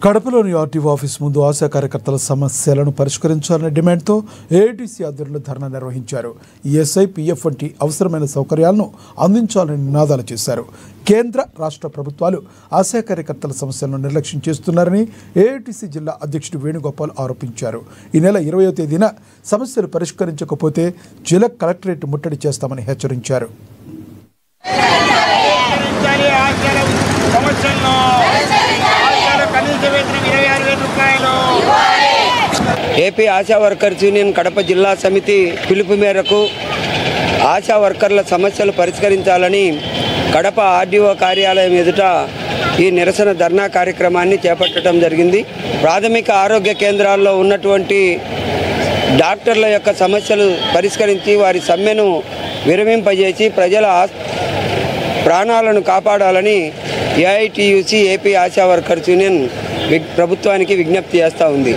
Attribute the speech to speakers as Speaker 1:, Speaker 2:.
Speaker 1: కడపలోని RTO office ముందు ఆశా కార్యకర్తల సమస్యలను పరిష్కరించాలనే డిమాండ్తో ఏఐటీసీ ఆధ్వర్యంలో ధర్నా నిర్వహించారు. ఈఎస్ఐ, పీఎఫ్ వంటి అవసరమైన సౌకర్యాలను అందించాలని నినాదాలు చేశారు. కేంద్ర, రాష్ట్ర ప్రభుత్వాలు ఆశా కార్యకర్తల సమస్యలను నిర్లక్ష్యం చేస్తున్నారని ఏఐటీసీ జిల్లా అధ్యక్షుడు వేణుగోపాల్ ఆరోపించారు. ఈ నెల 20వ తేదీన సమస్యలు పరిష్కరించకపోతే జిల్లా కలెక్టరేట్ ముట్టడి చేస్తామని హెచ్చరించారు.
Speaker 2: AP ASHA workers union Kadapa జిల్లా సమితి పిలుపు మేరకు ఆశా వర్కర్ల సమస్యలు పరిష్కరించాలని కడప ఆర్డీఓ కార్యాలయం ఎదుట ఈ నిరసన ధర్నా కార్యక్రమాన్ని చేపట్టడం జరిగింది. ప్రాథమిక ఆరోగ్య కేంద్రాల్లో ఉన్నటువంటి డాక్టర్ల యొక్క సమస్యలు పరిష్కరించి వారి సమ్మెను విరమింపజేసి ప్రజల ప్రాణాలను కాపాడాలని AITUC AP ASHA workers union ప్రభుత్వానికి విజ్ఞప్తి చేస్తూ ఉంది.